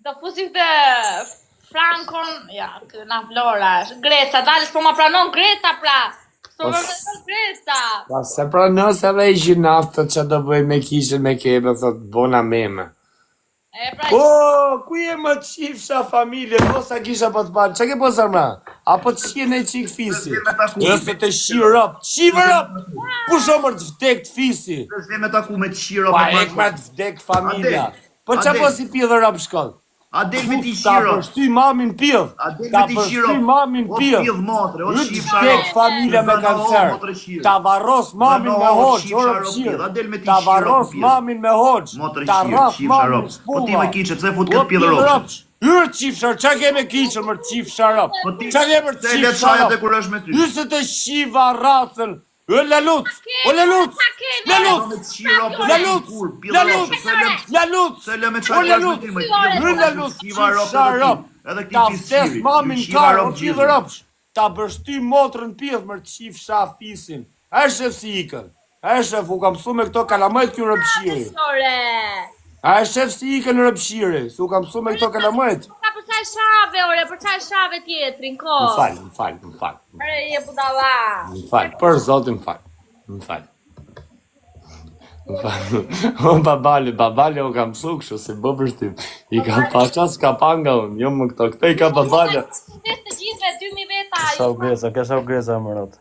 Do fusi këtë Frankon, ja, na Flora, Greca, dalës po ma pranon Greca pra. Po vërteton Greca. Pa se pranon se dhe i gjinaf të që do bëj me kishën me kebe, thot bona meme. E pra, Ku je më qifsha familje, po sa kisha po të parë, që ke po sërmra? Apo të shkje në qik fisi? Nëse të shi rëp, qivë rëp! Ku shomër të vdek të fisi? S'le me taku me të shiro. Pa ek me të vdek familja. Po që po si pjedhë rëp shkoll? A del me ti Ta shiro. përshty mamin pjedh. A del Ta me ti shiro. përshty mamin O pjedh. pjedh motre, o Në të shifsha vdek ro. familja me kancer. Ta varros mamin me hoq, orë A del me pshirë. ti Ta shiro, varros pjedh. mamin me hoq. Motre Ta shiro, rraf shifsha ro. mamin Po ti shpulla. me kiqe, pse fut këtë pjedh ro. Hyrë qifshar, qa ke me kiqër mërë qifshar rëp? Po ti Qa ke mërë se le qifshar çajat e rëp? kur është me ty. Hyse të shiva racën. Laluc, o laluc, laluc, laluc, laluc, laluc, Se le me o çajat laluc, me ty me hyrë laluc, Shiva ro qifshar rëp. Edhe Ta këti vdes fisiri. mamin Shiva karë, ro o pjithë rëpsh. Ta bërshty motrën pjithë mërë qifsha fisin. A shef si ikën. A shef, u kam su me këto kalamajt kjo rëpshiri. A shef si ikën në rëpshiri. Su kam su me këto kalamajt. ka për çaj shave, ore, për çaj shave tjetrin, ko. Më falë. Ore, je budalla. Më falë, për zotin më falë. Më falë. O babale o kam su kështu se bë përshtyp. I kam pasha s'ka panga unë, jo më këto. Këte i ka babale. Des të gjithve 2000 veta. Ka greza më rot.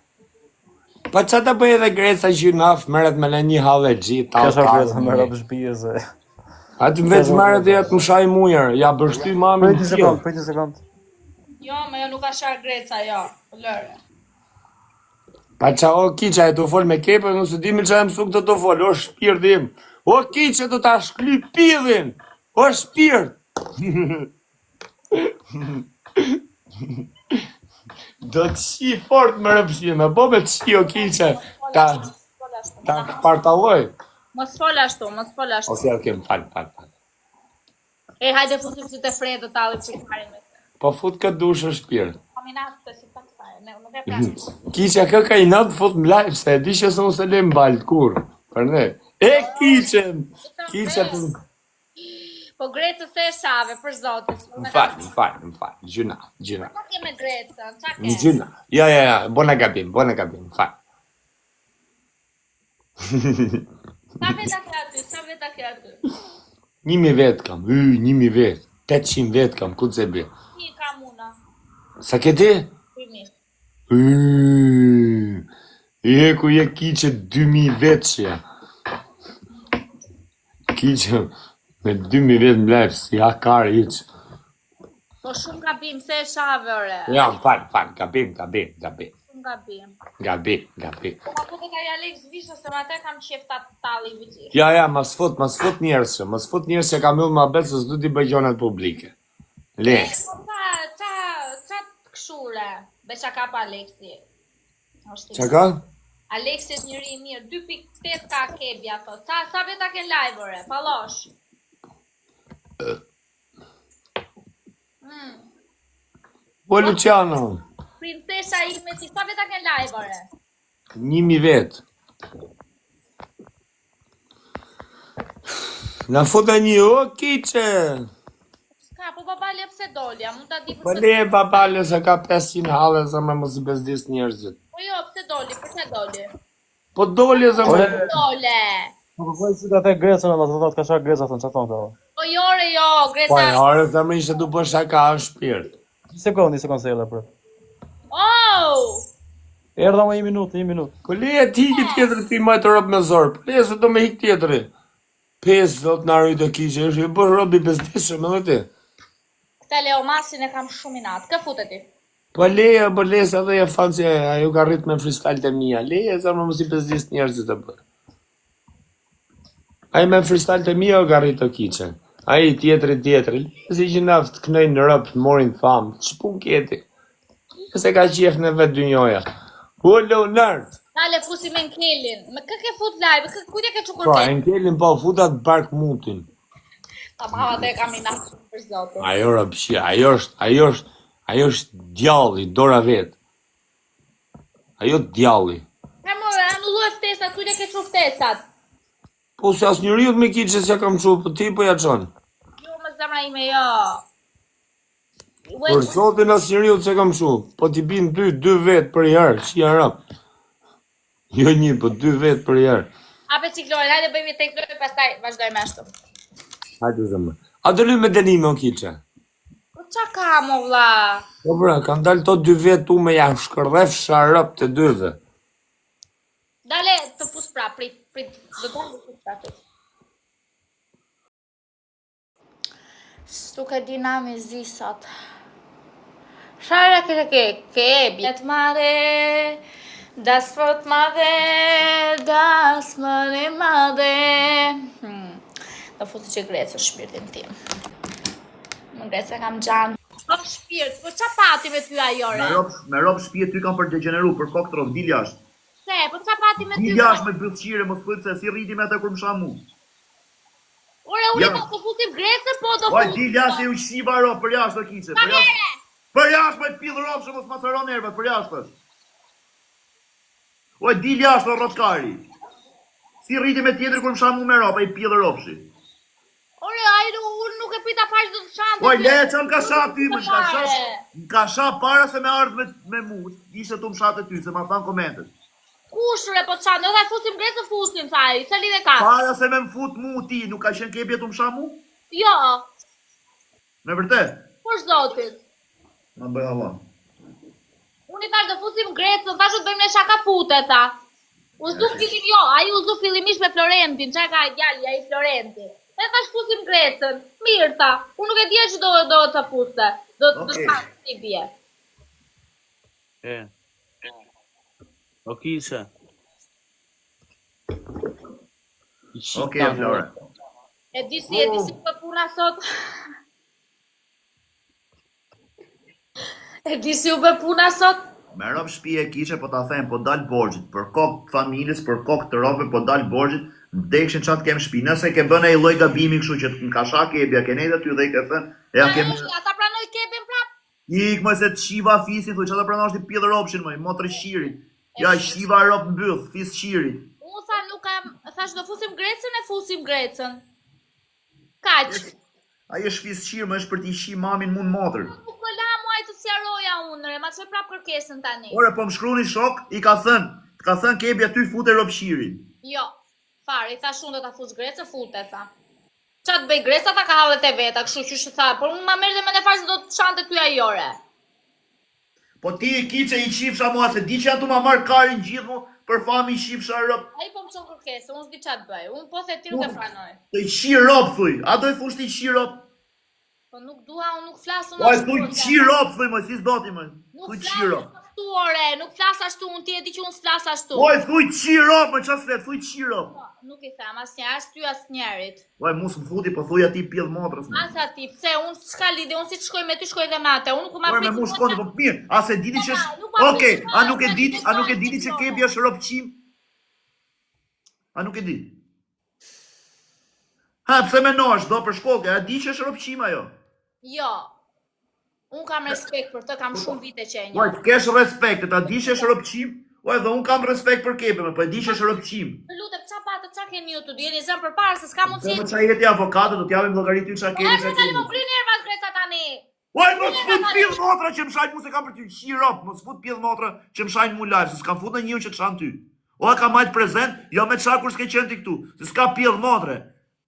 Pa që të bëj edhe Greca gjynaf, meret me le një halë e gjithë. Ka greza më rot shpije se. A të veç meret e jetë më shaj mujer, ja bërshty mamin tjë. Prit një sekund. Jo, me jo nuk ka shar Greca, jo. Lëre. Pa qa o kiqa e të fol me kepe, nëse dimi që e mësu këtë të fol, o shpirt im. O kiqa të ta shkly pidhin, o shpirt. Do të shi fort më rëpshime, po me të shi o kiqa, ta partaloj. Mos fol ashtu, mos fol ashtu. Ose ok, më falë. E, hajde fusim që të frejë të talë që karin me të. Po fut këtë dushë shpirt. Kaminatë të si të kësaj, nuk e plasë. Kiqa kë ka i natë fut më live, se e di që së se le mbalt, kur, për ne. E kiqen, kiqa të... Po Greca se e shave, për zotis. Më falë, gjuna. Qa ke me Greca, qa Në ke? gjuna. Ja, bona gabim, më falë. Sa veta ke aty? 1000 vetë kam, 1000 vetë, 800 vetë kam, ku të zebi. Një kam una, Sa ke ti? 2000. E ku je kiqe 2000 vetë që ja. Kiqe me 2000 vetë më live, si ha karë iqë. Po shumë gabim, se e shave, ore. Ja, më falë, gabim. Shumë gabim. Gabi. Po ma këtë ka Alex Visho, se ma te kam qefta të tali vëgjirë. Ja, mas fut njerës që kam ullë ma betë se s'du t'i bëj gjonat publike. Le. Po qa të këshure, beqa ka pa Alexi. Qa ka? Alexi është njëri i mirë, 2.8 ka kebja, thot. Sa veta ke live, ore, palosh. O Luciano, Princesha ime si, sa veta ke live, ore? 1000 vetë. Na futa një o kiqe. Ska, po babali e pse dolja, mund ta di Po përse... le babale se ka 500 halë se me mos i bezdis njerëzit. Po jo, pse doli, përse doli? Po dolje se me... Dole! Po po si atë Grecën, atë thotë ka shak Greca thon çaton këto. Po jore jo, Po Greca... e orë se me ishte du për shaka në shpirt. Një sekond se erdha për. Oh! Erdha më 1 minutë. Po le e ti ki tjetëri ti majtë rob me zorë. Po le se do me hik tjetëri. 5 zot në arrujt e kiqe, është i bërë rob i bezdishëm edhe ti. Këta Leo Masin e kam shumë i natë, kë futet ti? Po le se edhe e fanë që ajo ka rritë me freestyle të mija. Le e se me mos i bezdis njerëzit të bërë. Ajo me freestyle të mija o ka rritë të kiqe. Ajo tjetëri. Le si që naftë kënojnë në rëpë të morin famë. Që pun kjeti? Le se ka qef në vetë dynjoja. O Leonard! Dale fusi me Nkelin, me kë ke fut live, kujtje ke qukur Po, ke? Enkelin po, futat bark mutin. Ta mama te kam i natë shumë për zotë. Ajo rëpshi, ajo është djalli, dora vetë. Ajo djalli. Ka më anullu e ftesat, kujtje ke qu ftesat? Po se as njëriut me kiqës ja kam qu, po ti po ja qonë. Jo, më zemra ime, jo. Për zotin asnjëriu se kam shu, po t'i bin 2 vet për herë, që janë rap. Jo 1, po 2 vet për herë. Hape ciklore, hajde bëjmë tek Lori, pastaj vazhdojmë ashtu. Hajde zemra. A do luaj me Denime o Kiçe? Po qa kam, o vlla? Po bra, kanë dalë to 2 vet tu me janë shkërdhef sharap të dyve. Dale të pus pra, prit, do të pus pra të. S'tuk e dinami zi sot. Shara ke bjet madhe, das fort madhe, das mëne madhe. Do futi që grecë shpirtin tim. Më grecë kam gjanë. Po shpirt, po qa pati me ty ajore? Me rob shtëpi ty kam për degeneru, për kokë trov, dil jashtë. Se, po qa pati me ty? Dil jashtë me bëllëqire, mos pëtë se si rriti me të kur më shamu. Ore, unë do të futim grecë, po do Oj, futim. dil jashtë e u shiva rob, për jashtë o Kiçe, për jashtë. Për jashtë me pillë rob, që mos ma cëron nervat, për jashtë është. Oj, dil jashtë o rotkari. Si rriti me tjetër kur më shamu me rob, e i pillë robshi. Ore, unë nuk e pita parë që do të shante. Oj, le që më ka shat ty, më ka shat para se me ardhë me mut, ishte tu më shatë ty, se ma thanë komentet. Kushre, po të shante, dhe fusim grecë, fusim, thaj, se lidhe ka. Para se me më fut mu ti, nuk ka qenë kepje tu më shamu? Jo, Me vërtet? për zotit. Ma bëj Allah. Unë i thash dhe fusim grecë, thash të bëjmë në shaka fute, tha. Uzu fillim, jo, a i uzu fillimisht me Florentin, që ka gjalli, a i Florentin. E thash fusim grecën, mirë, tha. Unë nuk e dje që do të fuste, do të shkakë si bje. O Kiçe. Okej, Flore. E di si për puna sot. E di si u bë puna sot. Me rob shtëpi e Kiçe, po ta them, po dal borxhit, për kokë familjes, për kokë të robëve, po dal borxhit, vdekshin çat kem shtëpi. Nëse ke bën ai lloj gabimi kështu që në kasha kebja, ke nejtë aty dhe i ke thënë, ja kem. Ata pranoj kepin prap. Ik më se të shiva fisi, thuj çata pranosh ti pillë robshin më, motër shirit. Ja shiva rob mbyll, fis shirit. Unë tha nuk kam, thash do fusim grecën, e fusim grecën. Kaq. Ai është fis shir, më është për ti shi mamin mund motër. Nuk më la muaj të sjaroja unë, ma çoj prap kërkesën tani. Ore, po më shkruni shok, i ka thënë kebja ty fute rob shirin. Jo, fare, i thash unë do ta fus grecën, fute, tha. Qa të bëj greca, tha ka hallet e veta, kështu që shë tha, por unë ma merë dhe me në farë se do të shante ty ajore. Po ti e Kiçe i qifsha mua, se di që janë tu ma marrë karin gjithë mu, për fami i qifsha rob. A i po më qonë kërkesë, unë s'di qa të bëj, unë po the ti nuk e pranoj. Të i qi rob, thuj, a do i fush ti qi rob? Po nuk dua, unë nuk flasë, Oj, thuj qi rob, thuj më, si s'doti më, Nuk thuj qi flasë rob. ashtu, ore, nuk flasë ashtu, unë ti e di që unë s'flasë ashtu. Oj, thuj qi rob, më qas flet, thuj qi rob. Po, nuk i them, as një, as ty, as njerit. Oj, mu s'më futi, po thuj ati pjellë motrës më. Asa ti, pse, unë s'ka lidi, unë si të shkoj me ty, shkoj dhe me atë, unë nuk u ma Oj, me mu shkoni, po mirë, a se diti që Okej, a nuk e diti që kebja është rob qim? A nuk e di? Ha, pse me nosh, do për shkollë, a di që është rob qim ajo? Jo, unë kam respekt për të, kam shumë vite që e një. Oj, të kesh respekt, a di që është rob qim? Oj, dhe unë kam respekt për kebja, po e di që është rob qim. Të lutem, qa patë, qa keni ju të du, jeni zëmë për parë, se s'ka mundësi. Se më qa jeti avokatë, do t'javim llogarit ty qa keni, qa Tani keni. më bri nervat greca tani. Oj, mos fut pjellë motra që më shajnë mu se kam për ty qi rob, mos fut pjellë motra që më shajnë mu live, se s'kam fut në një që të shanë ty. O, ka majtë prezent, jo me qa kur s'ke qenë ti këtu, se s'ka pjellë motre.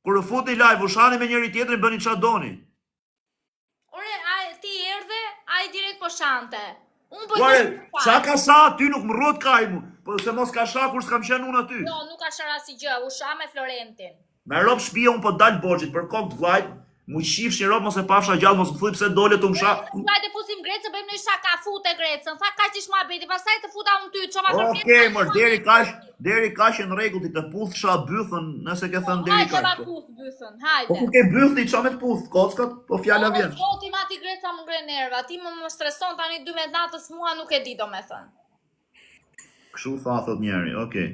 Kur u fut një live, u shani me njëri tjetrin, bëni qa doni. Ore, ti erdhe, a i direkt po shante. Unë po Ore, qa ka sha ty nuk më rrot kaj mu, po se mos ka sha kur s'kam qenë unë aty. Jo, nuk ka shara si gjë, u sha me Florentin. Me rob shpia unë po dalë borxhit për kokë të vlajt, mu qifsh një rob mos e pafsha gjallë, mos më thuj pse dole të më sha. Hajde fusim grecën, bëjmë në shaka, fute grecën, tha ka qish ma beti, pastaj të futa unë ty, qoma kërkesë. Okej, mor, deri kash në rregull ti të puthsha bythën, nëse ke thënë deri Hajde ma kash. puth bythën, Po hajde. ku ke bythni qa me të puth, kockat, po fjala vjen. Zoti ma ti greca më ngre nerva, ti më streson tani 12 natës mua nuk e di do me thënë. Kështu tha thot njeri, okej.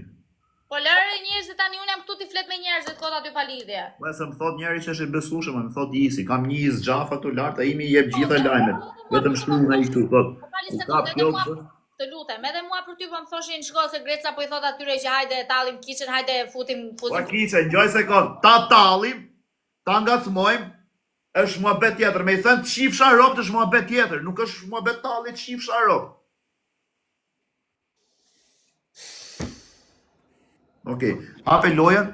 Po lërë njerëzit tani unë jam këtu ti flet me njerëzit kota ty pa lidhje. Po se më thot njeri që është i besueshëm, më thot isi, kam një zgjafa këtu lart, ai mi jep gjitha lajmet. Vetëm shkruan ai këtu, thot. Po pali U se ka plot. të lutem, edhe mua për ty po më thoshin shko se greca po i thot atyre që hajde tallim kitchen, hajde futim. Po Kiçe, ngjoj sekond. Ta tallim, ta ngacmojmë, është muhabet tjetër, me i thënë të shifsha rob është muhabet tjetër, nuk është muhabet talli të shifsha rob. Okej, hape lojën.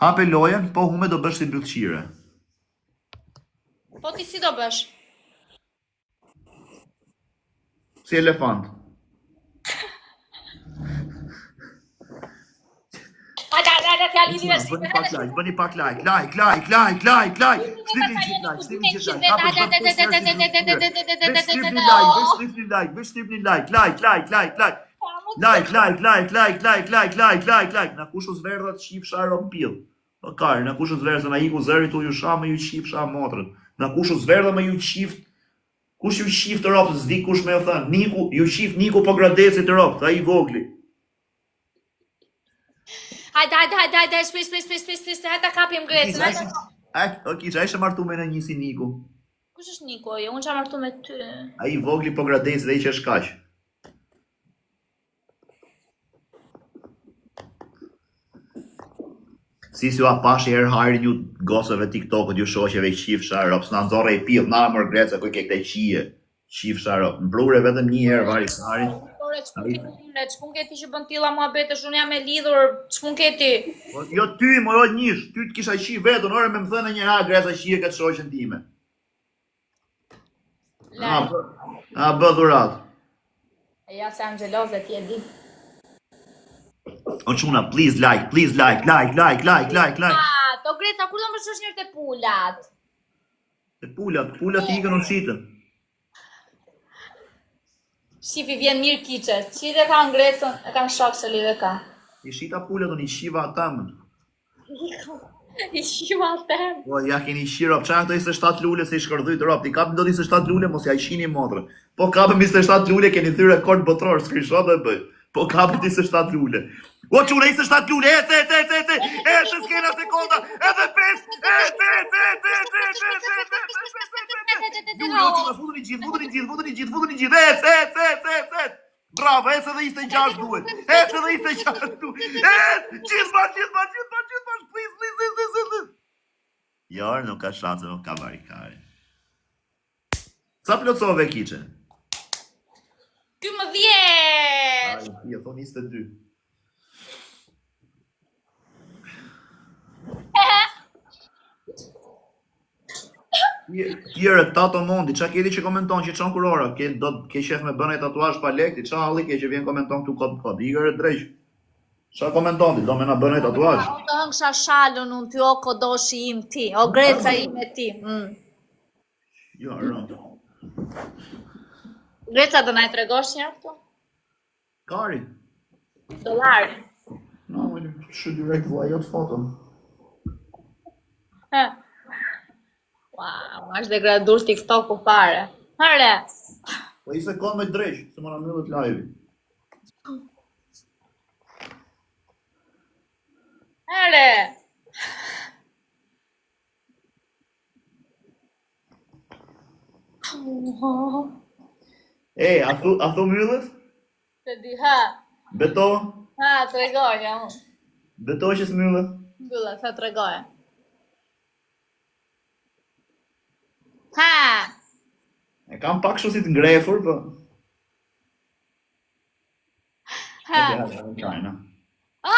Hape lojën, po hume do bësh si mbylqire. Po ti si do bësh? Si elefant. Bëni pak like. Like. Na kush u zverdhat shifsha rom pill. Po kari, na kush u zverdha na iku zëri tu ju shama ju shifsha motrën. Na kush u zverdha me ju shift. Kush ju shift rop, s'di kush më thën. Niku, ju shift Niku po gradesit rop, ai vogli. Hajde, shpis, hajde ta kapim Grecën. Okej, çaj është martu me në një si Niku. Kush është Niko? Jo, unë çam martu me ty. Ai vogli po gradesit ai që është kaq. Si a pashi herë hajrin ju gosëve TikTokut, ju shoqeve qifsha rop, s'na nxorre i pill, na mor Greca ku ke këtej qije. Qifsha rop. Mbrure vetëm një herë vari harin. Ç'pun ke ti që bën tilla muhabetesh, unë jam e lidhur, ç'pun ke ti? Jo ty, mo jo njish, ty të kisha qi vetën, ore me më thënë një ha Greca qije këtë shoqen time. Bë dhurat. Ja se jam xheloze ti e di. O çuna, please like. To Greca, kur do më shosh njërë të pulat? Te pulat i ikën në shitën. Shifi vjen mirë kiqes. Qite ka në Grecën, e kam shok se lidhe ka. I shita pulat, unë i shiva atamën. I shiva atem. Po, ja keni shirop, qa këto 27 lule se i shkërdhujt rop, ti kapim do 27 lule, mos ja i shini motrën. Po kapim 27 lule, keni thy rekord botror, screenshot dhe bëj. Po kapim 27 lule. O quna 27 lule, e s'kena sekonda, edhe 5, Futën i gjithë, bravo, edhe 26 duhet, gjithë, please. Jarë, nuk ka shanse, nuk ka barikare. Sa plotsove kiqe? Ky më vjet! Ai, thon 22. Tjere, tato mondi, qa kedi që komenton që qënë kurora, ke shef me bënej tatuash pa lekti, qa halli ke që vjen komenton këtu kod, igër e drejsh. Qa komenton ti, do me na bënej tatuash? Unë të hëngsha shalën unë ty, o kodoshi im ti, o Greca im e ti. Jo, rëndë. Greca do na i tregosh një këtu? Kari? Dollar. No, shë direkt vlajot foton. Wow, është degradur TikTok-u fare. Hëre! Po i se kon me drejsh, se më në mëllët live. Hëre! E, a thu mëllët? Se di, ha! Beto? Ha, të regoja unë. Beto që s'mëllët? Bëlla, sa të regoja. Ha! E kam pak shosit ngrefur, po... Ha! E,